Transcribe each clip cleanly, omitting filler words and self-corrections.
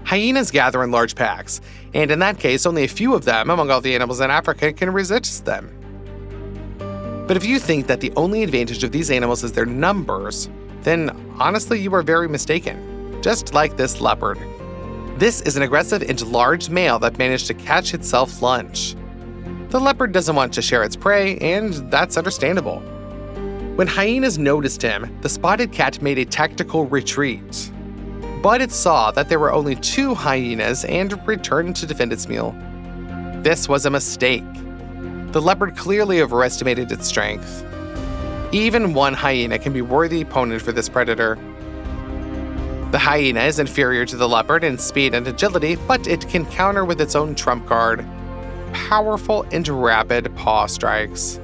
Hyenas gather in large packs, and in that case, only a few of them among all the animals in Africa can resist them. But if you think that the only advantage of these animals is their numbers, then honestly you are very mistaken, just like this leopard. This is an aggressive and large male that managed to catch itself lunch. The leopard doesn't want to share its prey, and that's understandable. When hyenas noticed him, the spotted cat made a tactical retreat. But it saw that there were only 2 hyenas and returned to defend its meal. This was a mistake. The leopard clearly overestimated its strength. Even one hyena can be a worthy opponent for this predator. The hyena is inferior to the leopard in speed and agility, but it can counter with its own trump card: powerful and rapid paw strikes.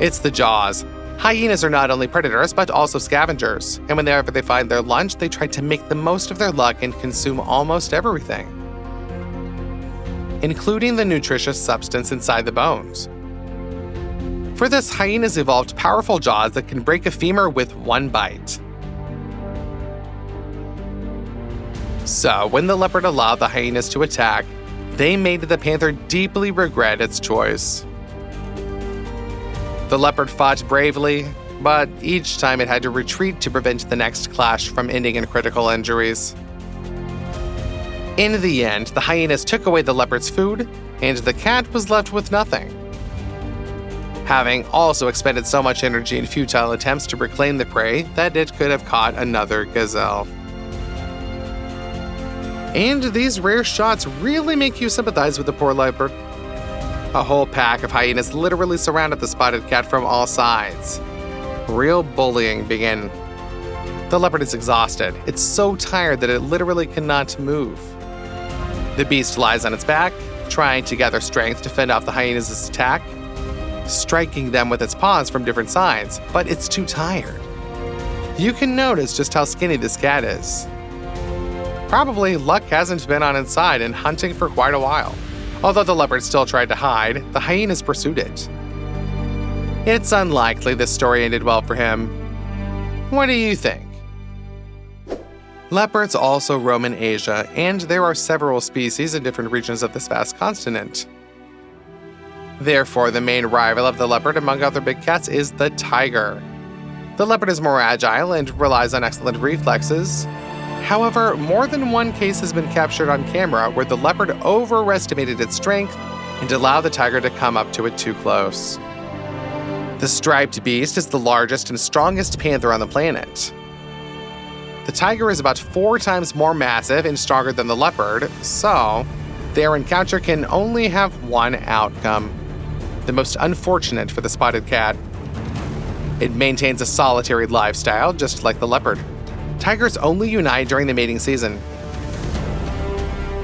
It's the jaws. Hyenas are not only predators, but also scavengers, and whenever they find their lunch, they try to make the most of their luck and consume almost everything, including the nutritious substance inside the bones. For this, hyenas evolved powerful jaws that can break a femur with one bite. So, when the leopard allowed the hyenas to attack, they made the panther deeply regret its choice. The leopard fought bravely, but each time it had to retreat to prevent the next clash from ending in critical injuries. In the end, the hyenas took away the leopard's food, and the cat was left with nothing, having also expended so much energy in futile attempts to reclaim the prey that it could have caught another gazelle. And these rare shots really make you sympathize with the poor leopard. A whole pack of hyenas literally surrounded the spotted cat from all sides. Real bullying began. The leopard is exhausted. It's so tired that it literally cannot move. The beast lies on its back, trying to gather strength to fend off the hyenas' attack, striking them with its paws from different sides, but it's too tired. You can notice just how skinny this cat is. Probably luck hasn't been on its side in hunting for quite a while. Although the leopard still tried to hide, the hyenas pursued it. It's unlikely this story ended well for him. What do you think? Leopards also roam in Asia, and there are several species in different regions of this vast continent. Therefore, the main rival of the leopard among other big cats is the tiger. The leopard is more agile and relies on excellent reflexes. However, more than one case has been captured on camera where the leopard overestimated its strength and allowed the tiger to come up to it too close. The striped beast is the largest and strongest panther on the planet. The tiger is about 4 times more massive and stronger than the leopard, so their encounter can only have one outcome: the most unfortunate for the spotted cat. It maintains a solitary lifestyle, just like the leopard. Tigers only unite during the mating season.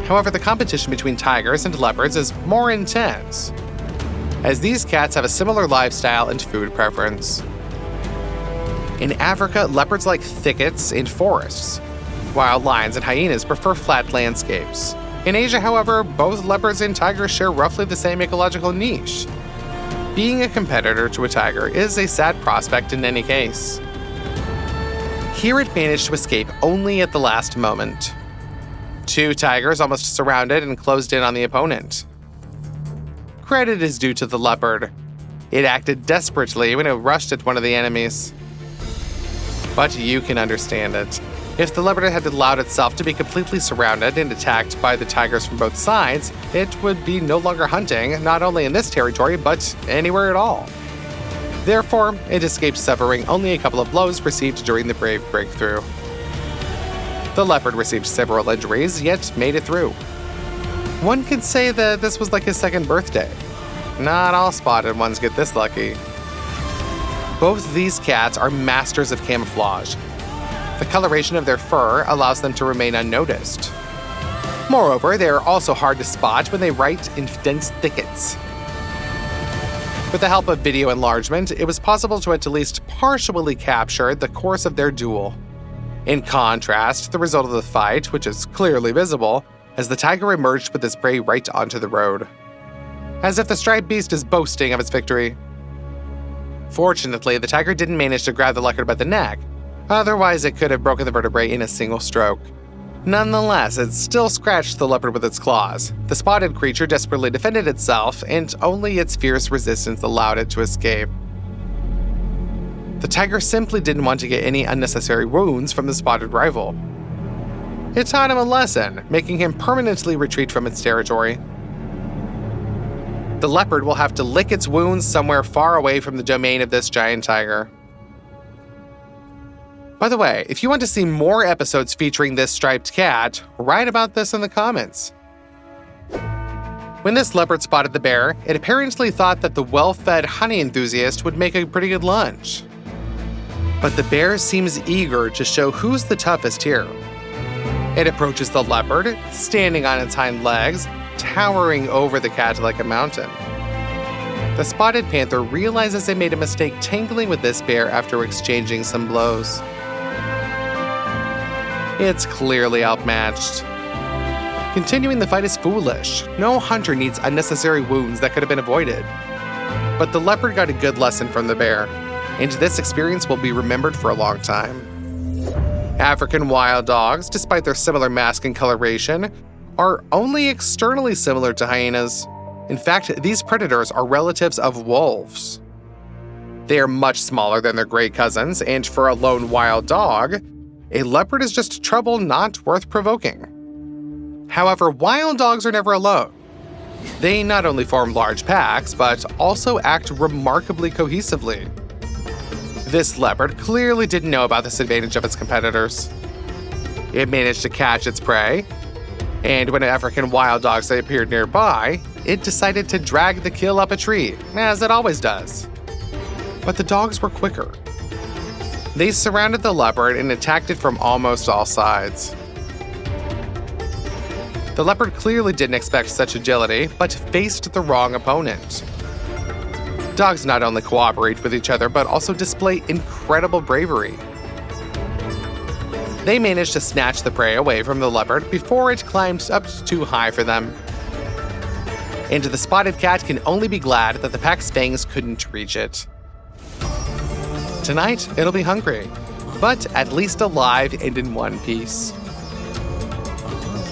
However, the competition between tigers and leopards is more intense, as these cats have a similar lifestyle and food preference. In Africa, leopards like thickets and forests, while lions and hyenas prefer flat landscapes. In Asia, however, both leopards and tigers share roughly the same ecological niche. Being a competitor to a tiger is a sad prospect in any case. Here it managed to escape only at the last moment. 2 tigers almost surrounded and closed in on the opponent. Credit is due to the leopard. It acted desperately when it rushed at one of the enemies. But you can understand it. If the leopard had allowed itself to be completely surrounded and attacked by the tigers from both sides, it would be no longer hunting, not only in this territory, but anywhere at all. Therefore, it escaped suffering only a couple of blows received during the brave breakthrough. The leopard received several injuries, yet made it through. One could say that this was like his second birthday. Not all spotted ones get this lucky. Both these cats are masters of camouflage. The coloration of their fur allows them to remain unnoticed. Moreover, they are also hard to spot when they ride in dense thickets. With the help of video enlargement, it was possible to at least partially capture the course of their duel. In contrast, the result of the fight, which is clearly visible, as the tiger emerged with its prey right onto the road, as if the striped beast is boasting of its victory. Fortunately, the tiger didn't manage to grab the leopard by the neck, Otherwise, it could have broken the vertebrae in a single stroke. Nonetheless, it still scratched the leopard with its claws. The spotted creature desperately defended itself, and only its fierce resistance allowed it to escape. The tiger simply didn't want to get any unnecessary wounds from the spotted rival. It taught him a lesson, making him permanently retreat from its territory. The leopard will have to lick its wounds somewhere far away from the domain of this giant tiger. By the way, if you want to see more episodes featuring this striped cat, write about this in the comments. When this leopard spotted the bear, it apparently thought that the well-fed honey enthusiast would make a pretty good lunch. But the bear seems eager to show who's the toughest here. It approaches the leopard, standing on its hind legs, towering over the cat like a mountain. The spotted panther realizes they made a mistake tangling with this bear after exchanging some blows. It's clearly outmatched. Continuing the fight is foolish. No hunter needs unnecessary wounds that could have been avoided. But the leopard got a good lesson from the bear, and this experience will be remembered for a long time. African wild dogs, despite their similar mask and coloration, are only externally similar to hyenas. In fact, these predators are relatives of wolves. They are much smaller than their gray cousins, and for a lone wild dog, a leopard is just trouble not worth provoking. However, wild dogs are never alone. They not only form large packs, but also act remarkably cohesively. This leopard clearly didn't know about this advantage of its competitors. It managed to catch its prey, and when African wild dogs appeared nearby, it decided to drag the kill up a tree, as it always does. But the dogs were quicker. They surrounded the leopard and attacked it from almost all sides. The leopard clearly didn't expect such agility, but faced the wrong opponent. Dogs not only cooperate with each other, but also display incredible bravery. They managed to snatch the prey away from the leopard before it climbed up too high for them. And the spotted cat can only be glad that the pack's fangs couldn't reach it. Tonight, it'll be hungry, but at least alive and in one piece.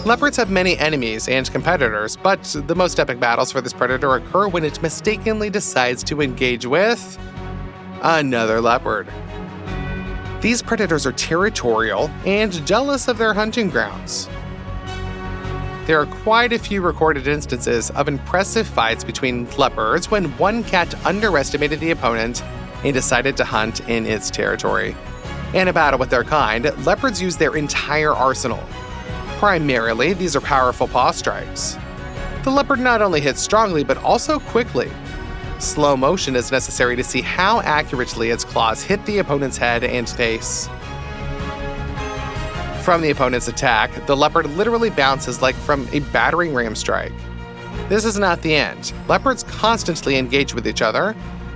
Leopards have many enemies and competitors, but the most epic battles for this predator occur when it mistakenly decides to engage with another leopard. These predators are territorial and jealous of their hunting grounds. There are quite a few recorded instances of impressive fights between leopards when one cat underestimated the opponent and decided to hunt in its territory. In a battle with their kind, leopards use their entire arsenal. Primarily, these are powerful paw strikes. The leopard not only hits strongly, but also quickly. Slow motion is necessary to see how accurately its claws hit the opponent's head and face. From the opponent's attack, the leopard literally bounces like from a battering ram strike. This is not the end. Leopards constantly engage with each other,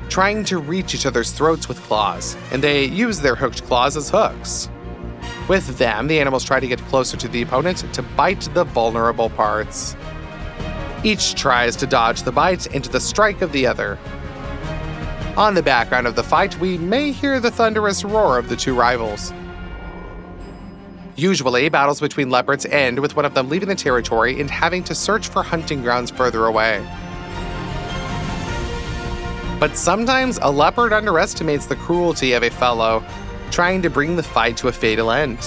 trying to reach each other's throats with claws, and they use their hooked claws as hooks. With them, the animals try to get closer to the opponent to bite the vulnerable parts. Each tries to dodge the bite into the strike of the other. On the background of the fight, we may hear the thunderous roar of the two rivals. Usually, battles between leopards end with one of them leaving the territory and having to search for hunting grounds further away. But sometimes a leopard underestimates the cruelty of a fellow, trying to bring the fight to a fatal end.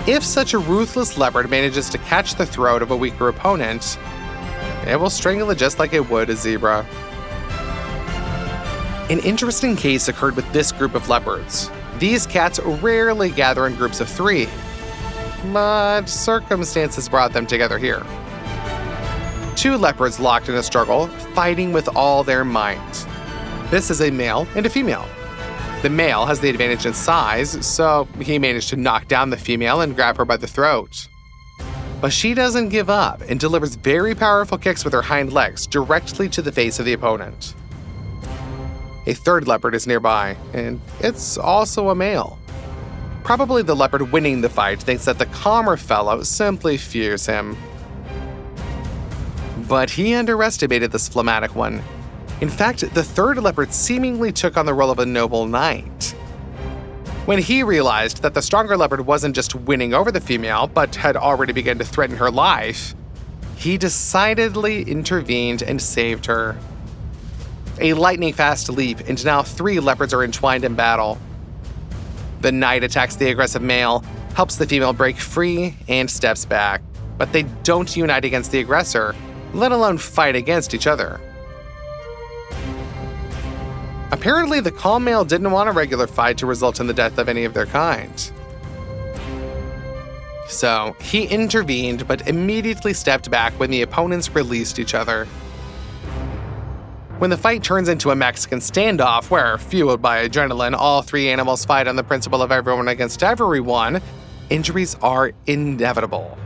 If such a ruthless leopard manages to catch the throat of a weaker opponent, it will strangle it just like it would a zebra. An interesting case occurred with this group of leopards. These cats rarely gather in groups of 3, but circumstances brought them together here. 2 leopards locked in a struggle, fighting with all their might. This is a male and a female. The male has the advantage in size, so he managed to knock down the female and grab her by the throat. But she doesn't give up and delivers very powerful kicks with her hind legs directly to the face of the opponent. A third leopard is nearby, and it's also a male. Probably the leopard winning the fight thinks that the calmer fellow simply fears him. But he underestimated this phlegmatic one. In fact, the third leopard seemingly took on the role of a noble knight. When he realized that the stronger leopard wasn't just winning over the female, but had already begun to threaten her life, he decidedly intervened and saved her. A lightning-fast leap, and now 3 leopards are entwined in battle. The knight attacks the aggressive male, helps the female break free, and steps back. But they don't unite against the aggressor, let alone fight against each other. Apparently, the calm male didn't want a regular fight to result in the death of any of their kind. So, he intervened but immediately stepped back when the opponents released each other. When the fight turns into a Mexican standoff where, fueled by adrenaline, all 3 animals fight on the principle of everyone against everyone, injuries are inevitable.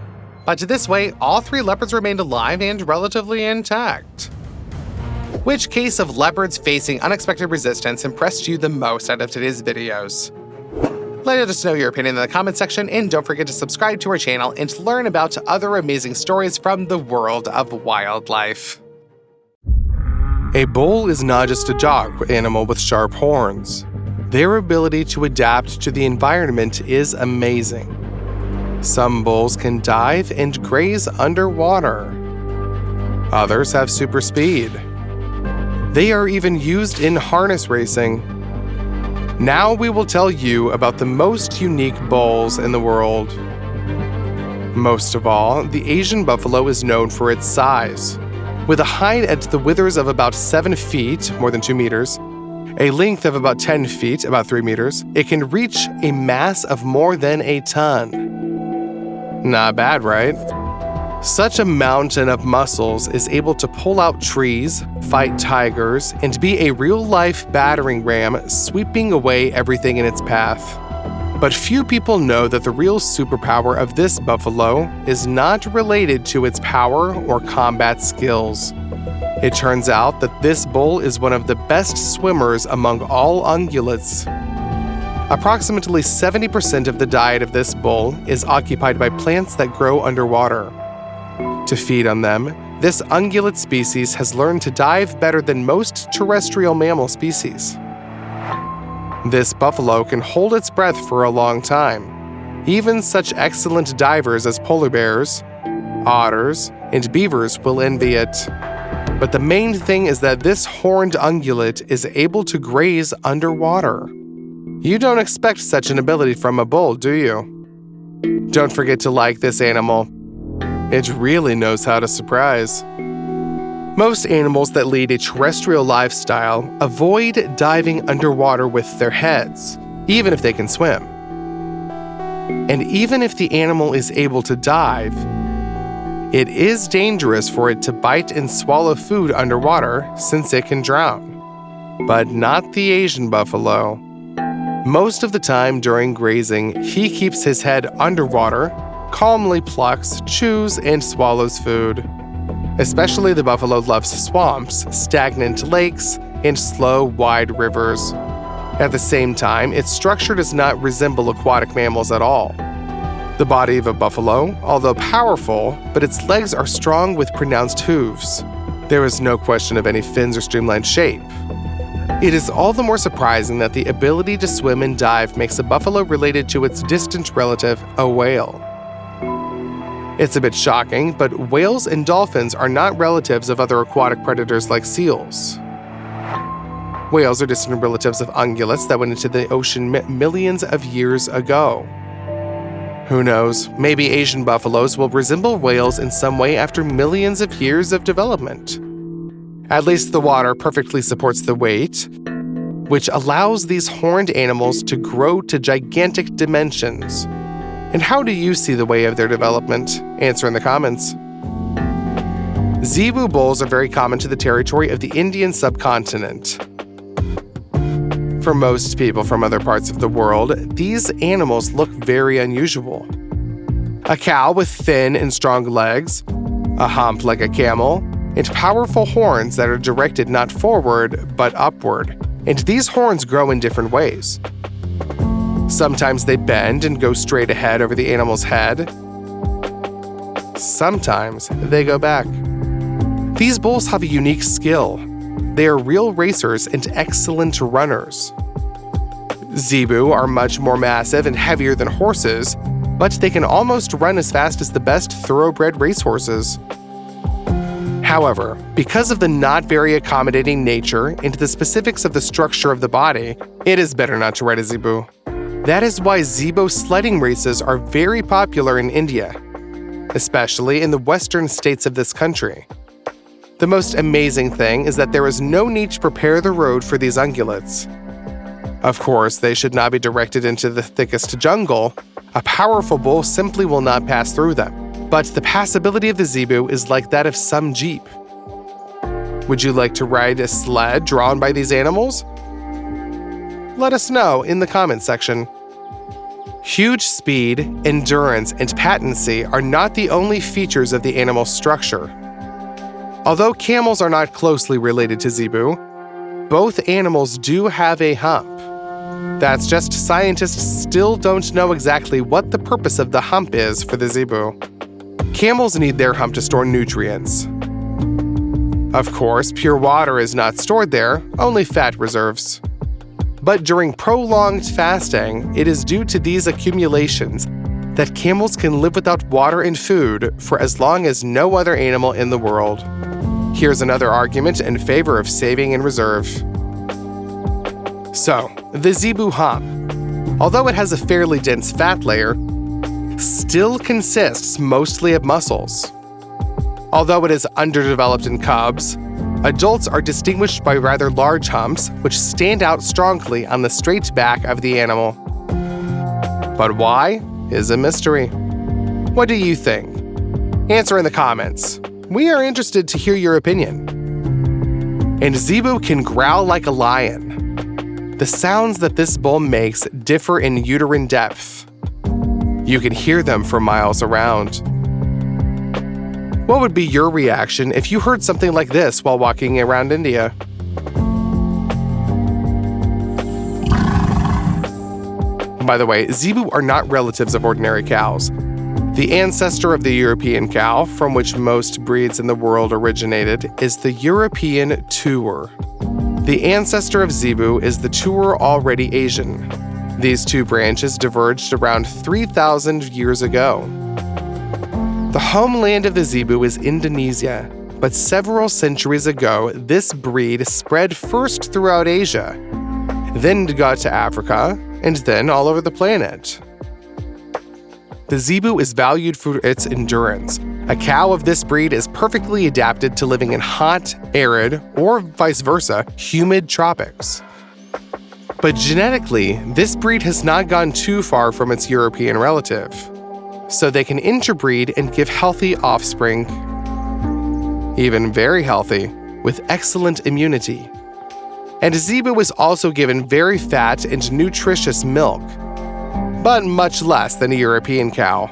But this way, all 3 leopards remained alive and relatively intact. Which case of leopards facing unexpected resistance impressed you the most out of today's videos? Let us know your opinion in the comment section, and don't forget to subscribe to our channel and learn about other amazing stories from the world of wildlife. A bull is not just a dog animal with sharp horns. Their ability to adapt to the environment is amazing. Some bulls can dive and graze underwater. Others have super speed. They are even used in harness racing. Now we will tell you about the most unique bulls in the world. Most of all, the Asian buffalo is known for its size. With a height at the withers of about 7 feet, more than 2 meters, a length of about 10 feet, about 3 meters, it can reach a mass of more than a ton. Not bad, right? Such a mountain of muscles is able to pull out trees, fight tigers, and be a real-life battering ram sweeping away everything in its path. But few people know that the real superpower of this buffalo is not related to its power or combat skills. It turns out that this bull is one of the best swimmers among all ungulates. Approximately 70% of the diet of this bull is occupied by plants that grow underwater. To feed on them, this ungulate species has learned to dive better than most terrestrial mammal species. This buffalo can hold its breath for a long time. Even such excellent divers as polar bears, otters, and beavers will envy it. But the main thing is that this horned ungulate is able to graze underwater. You don't expect such an ability from a bull, do you? Don't forget to like this animal. It really knows how to surprise. Most animals that lead a terrestrial lifestyle avoid diving underwater with their heads, even if they can swim. And even if the animal is able to dive, it is dangerous for it to bite and swallow food underwater since it can drown. But not the Asian buffalo. Most of the time during grazing, he keeps his head underwater, calmly plucks, chews, and swallows food. Especially the buffalo loves swamps, stagnant lakes, and slow, wide rivers. At the same time, its structure does not resemble aquatic mammals at all. The body of a buffalo, although powerful, but its legs are strong with pronounced hooves. There is no question of any fins or streamlined shape. It is all the more surprising that the ability to swim and dive makes a buffalo related to its distant relative, a whale. It's a bit shocking, but whales and dolphins are not relatives of other aquatic predators like seals. Whales are distant relatives of ungulates that went into the ocean millions of years ago. Who knows, maybe Asian buffaloes will resemble whales in some way after millions of years of development. At least the water perfectly supports the weight, which allows these horned animals to grow to gigantic dimensions. And how do you see the way of their development? Answer in the comments. Zebu bulls are very common to the territory of the Indian subcontinent. For most people from other parts of the world, these animals look very unusual. A cow with thin and strong legs, a hump like a camel, and powerful horns that are directed not forward but upward. And these horns grow in different ways. Sometimes they bend and go straight ahead over the animal's head. Sometimes they go back. These bulls have a unique skill. They are real racers and excellent runners. Zebu are much more massive and heavier than horses, but they can almost run as fast as the best thoroughbred racehorses. However, because of the not very accommodating nature and the specifics of the structure of the body, it is better not to ride a zebu. That is why Zebo sledding races are very popular in India, especially in the western states of this country. The most amazing thing is that there is no need to prepare the road for these ungulates. Of course, they should not be directed into the thickest jungle. A powerful bull simply will not pass through them. But the passability of the zebu is like that of some Jeep. Would you like to ride a sled drawn by these animals? Let us know in the comments section. Huge speed, endurance, and patency are not the only features of the animal's structure. Although camels are not closely related to zebu, both animals do have a hump. That's just scientists still don't know exactly what the purpose of the hump is for the zebu. Camels need their hump to store nutrients. Of course, pure water is not stored there, only fat reserves. But during prolonged fasting, it is due to these accumulations that camels can live without water and food for as long as no other animal in the world. Here's another argument in favor of saving in reserve. So, the zebu hump, although it has a fairly dense fat layer, still consists mostly of muscles. Although it is underdeveloped in cubs, adults are distinguished by rather large humps which stand out strongly on the straight back of the animal. But why is a mystery. What do you think? Answer in the comments. We are interested to hear your opinion. And zebu can growl like a lion. The sounds that this bull makes differ in uterine depth. You can hear them for miles around. What would be your reaction if you heard something like this while walking around India? By the way, zebu are not relatives of ordinary cows. The ancestor of the European cow, from which most breeds in the world originated, is the European Tuer. The ancestor of zebu is the Tuer already Asian. These two branches diverged around 3,000 years ago. The homeland of the zebu is Indonesia, but several centuries ago, this breed spread first throughout Asia, then got to Africa, and then all over the planet. The zebu is valued for its endurance. A cow of this breed is perfectly adapted to living in hot, arid, or vice versa, humid tropics. But genetically, this breed has not gone too far from its European relative, so they can interbreed and give healthy offspring, even very healthy, with excellent immunity. And zebu is also given very fat and nutritious milk, but much less than a European cow.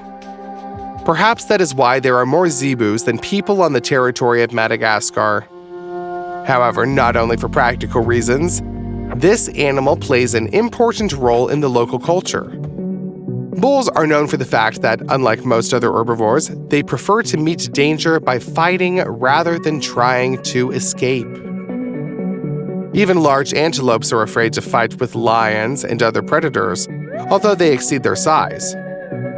Perhaps that is why there are more zebus than people on the territory of Madagascar. However, not only for practical reasons, this animal plays an important role in the local culture. Bulls are known for the fact that, unlike most other herbivores, they prefer to meet danger by fighting rather than trying to escape. Even large antelopes are afraid to fight with lions and other predators, although they exceed their size.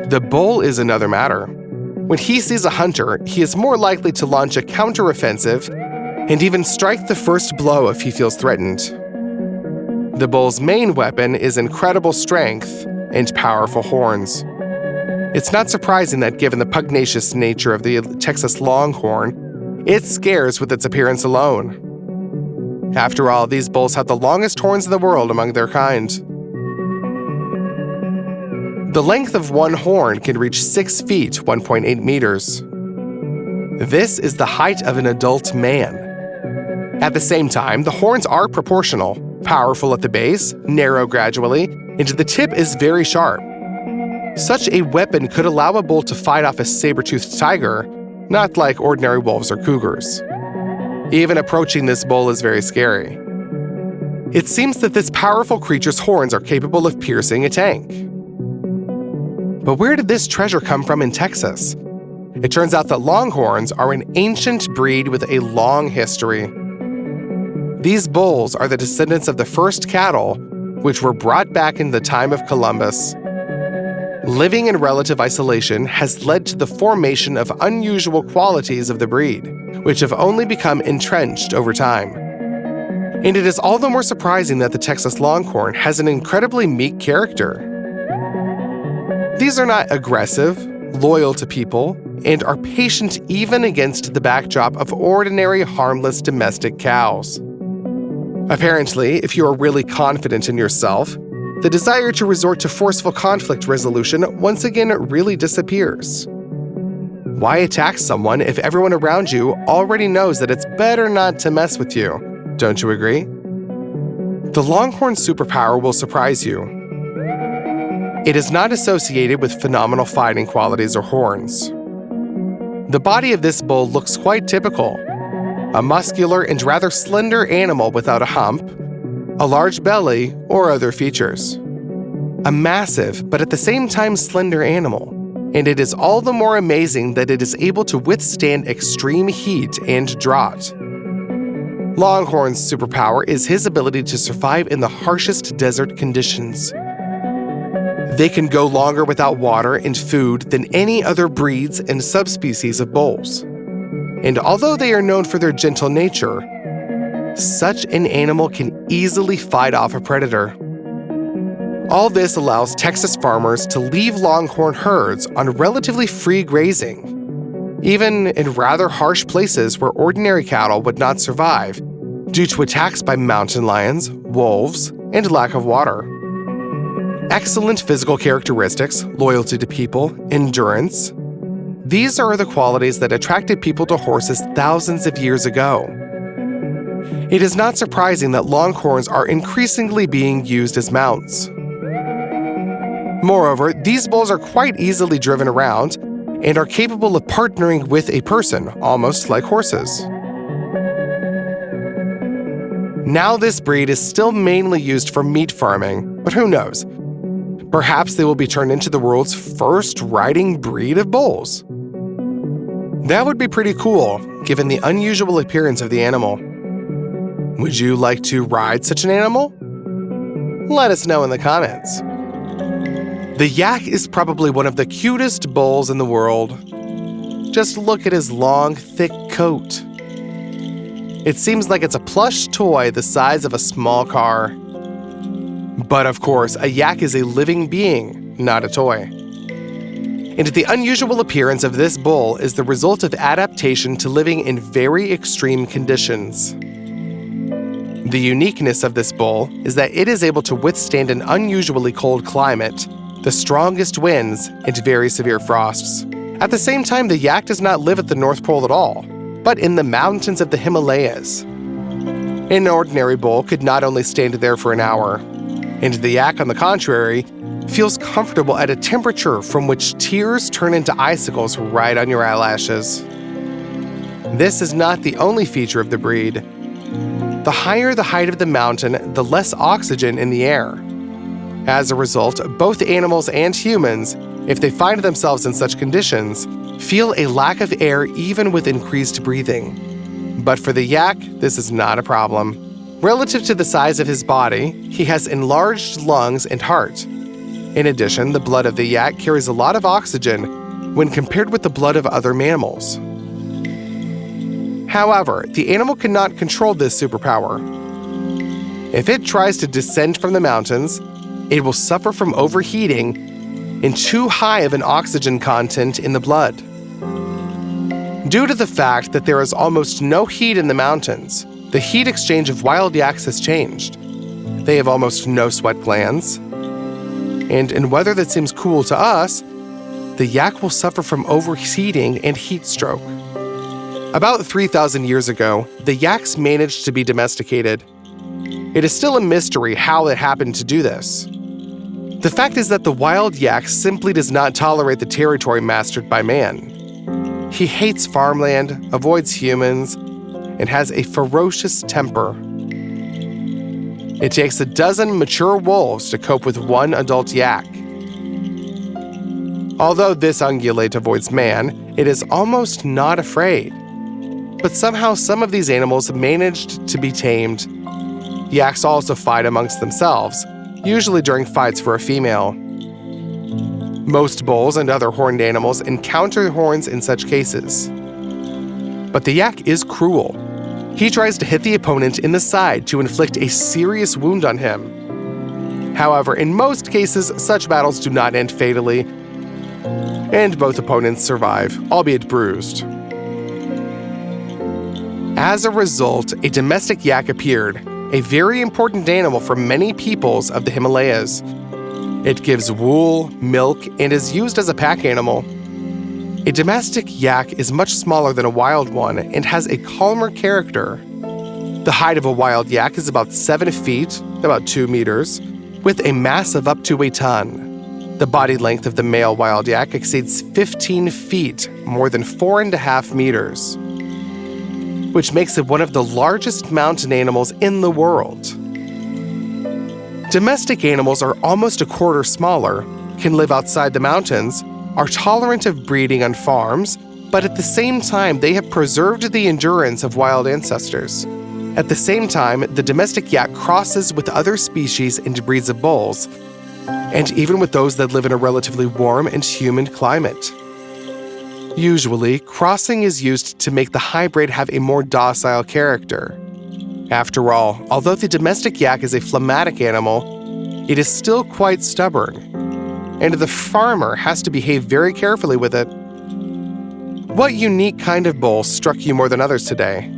The bull is another matter. When he sees a hunter, he is more likely to launch a counteroffensive and even strike the first blow if he feels threatened. The bull's main weapon is incredible strength and powerful horns. It's not surprising that given the pugnacious nature of the Texas Longhorn, it scares with its appearance alone. After all, these bulls have the longest horns in the world among their kind. The length of one horn can reach 6 feet, 1.8 meters. This is the height of an adult man. At the same time, the horns are proportional, powerful at the base, narrow gradually, and the tip is very sharp. Such a weapon could allow a bull to fight off a saber-toothed tiger, not like ordinary wolves or cougars. Even approaching this bull is very scary. It seems that this powerful creature's horns are capable of piercing a tank. But where did this treasure come from in Texas? It turns out that Longhorns are an ancient breed with a long history. These bulls are the descendants of the first cattle which were brought back in the time of Columbus. Living in relative isolation has led to the formation of unusual qualities of the breed, which have only become entrenched over time. And it is all the more surprising that the Texas Longhorn has an incredibly meek character. These are not aggressive, loyal to people, and are patient even against the backdrop of ordinary, harmless domestic cows. Apparently, if you are really confident in yourself, the desire to resort to forceful conflict resolution once again really disappears. Why attack someone if everyone around you already knows that it's better not to mess with you? Don't you agree? The Longhorn's superpower will surprise you. It is not associated with phenomenal fighting qualities or horns. The body of this bull looks quite typical: a muscular and rather slender animal without a hump, a large belly, or other features. A massive, but at the same time slender animal, and it is all the more amazing that it is able to withstand extreme heat and drought. Longhorn's superpower is his ability to survive in the harshest desert conditions. They can go longer without water and food than any other breeds and subspecies of bulls. And although they are known for their gentle nature, such an animal can easily fight off a predator. All this allows Texas farmers to leave Longhorn herds on relatively free grazing, even in rather harsh places where ordinary cattle would not survive due to attacks by mountain lions, wolves, and lack of water. Excellent physical characteristics, loyalty to people, endurance. These are the qualities that attracted people to horses thousands of years ago. It is not surprising that Longhorns are increasingly being used as mounts. Moreover, these bulls are quite easily driven around and are capable of partnering with a person, almost like horses. Now this breed is still mainly used for meat farming, but who knows? Perhaps they will be turned into the world's first riding breed of bulls. That would be pretty cool, given the unusual appearance of the animal. Would you like to ride such an animal? Let us know in the comments. The yak is probably one of the cutest bulls in the world. Just look at his long, thick coat. It seems like it's a plush toy the size of a small car. But of course, a yak is a living being, not a toy. And the unusual appearance of this bull is the result of adaptation to living in very extreme conditions. The uniqueness of this bull is that it is able to withstand an unusually cold climate, the strongest winds, and very severe frosts. At the same time, the yak does not live at the North Pole at all, but in the mountains of the Himalayas. An ordinary bull could not only stand there for an hour, and the yak, on the contrary, feels comfortable at a temperature from which tears turn into icicles right on your eyelashes. This is not the only feature of the breed. The higher the height of the mountain, the less oxygen in the air. As a result, both animals and humans, if they find themselves in such conditions, feel a lack of air even with increased breathing. But for the yak, this is not a problem. Relative to the size of his body, he has enlarged lungs and heart. In addition, the blood of the yak carries a lot of oxygen when compared with the blood of other mammals. However, the animal cannot control this superpower. If it tries to descend from the mountains, it will suffer from overheating and too high of an oxygen content in the blood. Due to the fact that there is almost no heat in the mountains, the heat exchange of wild yaks has changed. They have almost no sweat glands. And in weather that seems cool to us, the yak will suffer from overheating and heat stroke. About 3,000 years ago, the yaks managed to be domesticated. It is still a mystery how it happened to do this. The fact is that the wild yak simply does not tolerate the territory mastered by man. He hates farmland, avoids humans, and has a ferocious temper. It takes a dozen mature wolves to cope with one adult yak. Although this ungulate avoids man, it is almost not afraid. But somehow some of these animals managed to be tamed. Yaks also fight amongst themselves, usually during fights for a female. Most bulls and other horned animals encounter horns in such cases. But the yak is cruel. He tries to hit the opponent in the side to inflict a serious wound on him. However, in most cases, such battles do not end fatally, and both opponents survive, albeit bruised. As a result, a domestic yak appeared, a very important animal for many peoples of the Himalayas. It gives wool, milk, and is used as a pack animal. A domestic yak is much smaller than a wild one and has a calmer character. The height of a wild yak is about 7 feet, about 2 meters, with a mass of up to a ton. The body length of the male wild yak exceeds 15 feet, more than 4.5 meters, which makes it one of the largest mountain animals in the world. Domestic animals are almost a quarter smaller, can live outside the mountains, are tolerant of breeding on farms, but at the same time they have preserved the endurance of wild ancestors. At the same time, the domestic yak crosses with other species and breeds of bulls, and even with those that live in a relatively warm and humid climate. Usually, crossing is used to make the hybrid have a more docile character. After all, although the domestic yak is a phlegmatic animal, it is still quite stubborn, and the farmer has to behave very carefully with it. What unique kind of bull struck you more than others today?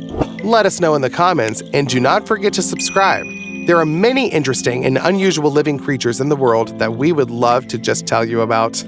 Let us know in the comments, and do not forget to subscribe. There are many interesting and unusual living creatures in the world that we would love to just tell you about.